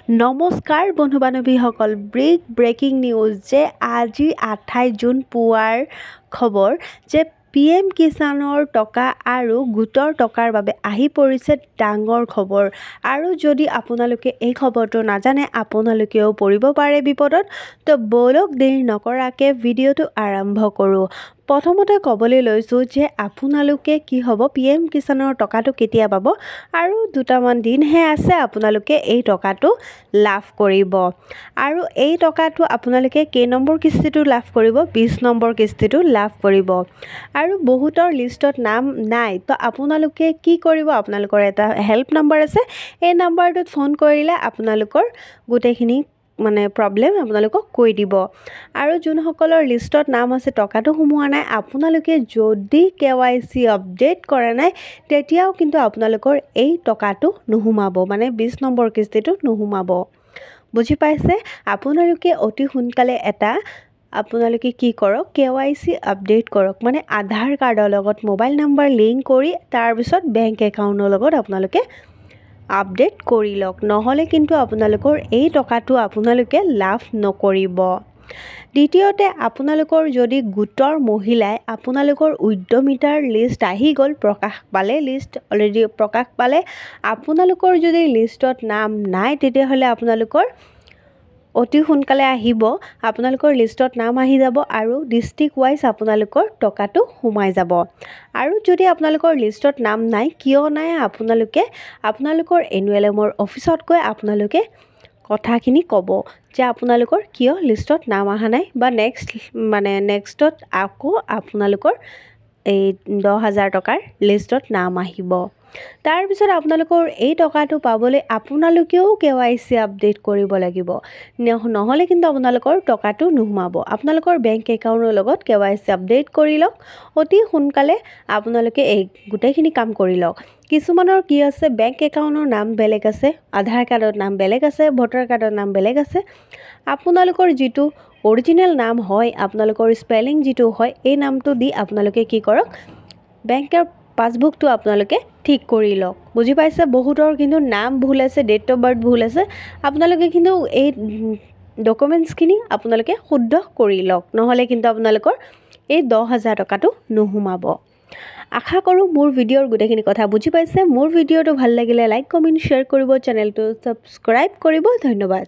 নমস্কাৰ বন্ধু বান্ধৱীসকল breaking news যে আজি 28 জুন পুৱাৰ খবৰ যে PM কিষাণৰ টকা আৰু গোটৰ টকাৰ বাবে আহি পৰিছে ডাঙৰ খবৰ আৰু যদি আপোনালোকে এই খবৰটো নাজানে আপোনালোকেও পৰিব পাৰে বিপদত তো বলক দেৰি নকৰাকৈ ভিডিঅ'টো আৰম্ভ কৰোঁ প্ৰথমতে ক'বলৈ লৈছোঁ যে আপোনালোকে কি হ'ব PM কিষাণৰ টকাটো কেতিয়া পাব আৰু দুটামান দিনহে আছে আপোনালোকে এই টকাটো লাভ কৰিব আৰু এই টকাটো আপোনালোকে কেই নম্বৰ কিস্তিটো লাভ কৰিব 20 নম্বৰ কিস্তিটো লাভ কৰিব আৰু বহুতৰ লিষ্টত নাম নাই তো আপোনালোকে কি কৰিব আপোনালোকৰ এটা হেল্প নম্বৰ আছে এই নম্বৰটোত ফোন কৰিলে আপোনালোকৰ গোটেইখিনি প্ৰবলেম আপোনালোকক কৈ দিব আৰু যোনসকলৰ লিষ্টত নাম আছে টকাটো সোমোৱা নাই আপোনালোকে যদি KYC আপডেট কৰা নাই তেতিয়াও কিন্তু আপোনালোকৰ এই টকাটো নোহোমাব 20 নম্বৰ কিস্তিটো নোহোমাব বুজি পাইছে আপোনালোকে অতি সোনকালে এটা আপোনালোকে কি কৰক KYC আপডেট কৰক আধাৰ কাৰ্ডৰ লগত মোবাইল নম্বৰ লিংক কৰি তাৰ পিছত বেংক একাউণ্টৰ লগত আপোনালোকে আপডেট কৰি লওক নহলে কিন্তু আপোনালোকৰ এই টকাটো আপোনালোকে লাভ নকৰিব দ্বিতীয়তে আপোনালোকৰ যদি গোটৰ মহিলাই আপোনালোকৰ উদ্যমিতাৰ লিষ্ট আহি গ'ল প্ৰকাশ পালে লিষ্ট অলৰেডি প্ৰকাশ পালে আপোনালোকৰ যদি লিষ্টত নাম নাই তেতিয়াহ'লে আপোনালোকৰ অতি সোনকালে আহিব আপোনালোকৰ লিষ্টত নাম আহি যাব আৰু ডিস্ট্ৰিক্ট ওয়াইজ আপোনালোকৰ টকাটো সোমাই যাব আৰু যদি আপোনালোকৰ লিষ্টত নাম নাই কিয় নাই আপোনালোকে আপোনালোকৰ এনুৱেলমৰ অফিচত গৈ আপোনালোকে কথাখিনি ক'ব যে আপোনালোকৰ কিয় লিষ্টত নাম আহা নাই বা নেক্সটত আকৌ আপোনালোকৰ এই 10,000 টকাৰ লিষ্টত নাম আহিব তাৰ পিছত আপোনালোকৰ এই টকাটো পাবলৈ আপোনালোকেও KYC আপডেট কৰিব লাগিব নহলে কিন্তু আপোনালোকৰ টকাটো নোহোমাব আপোনালোকৰ বেংক একাউণ্টৰ লগত KYC আপডেট কৰি লওক অতি সোনকালে আপোনালোকে এই গোটেইখিনি কাম কৰি লওক কিছুমানৰ কি আছে বেংক একাউণ্টৰ নাম বেলেগ আছে আধাৰ কাৰ্ডৰ নাম বেলেগ আছে ভোটাৰ কাৰ্ডৰ নাম বেলেগ আছে আপোনালোকৰ যিটো অৰিজিনেল নাম হয় আপোনালোকৰ স্পেলিং যিটো হয় এই নামটো দি আপোনালোকে কি কৰক বেংকৰ পাছবুকটো আপোনালোকে ঠিক কৰি লওক বুজি পাইছে বহুতৰ কিন্তু নাম ভুল আছে ডেট অফ বাৰ্থ ভুল আছে আপোনালোকে কিন্তু এই ডকুমেণ্টছখিনি আপোনালোকে শুদ্ধ কৰি লওক নহলে কিন্তু আপোনালোকৰ এই 10,000 টকাটো নোহোমাব আশা কৰোঁ মোৰ ভিডিঅ'ৰ গোটেইখিনি কথা বুজি পাইছে মোৰ ভিডিঅ'টো ভাল লাগিলে লাইক কমেণ্ট শ্বেয়াৰ কৰিব চেনেলটো সাবস্ক্ৰাইব কৰিব ধন্যবাদ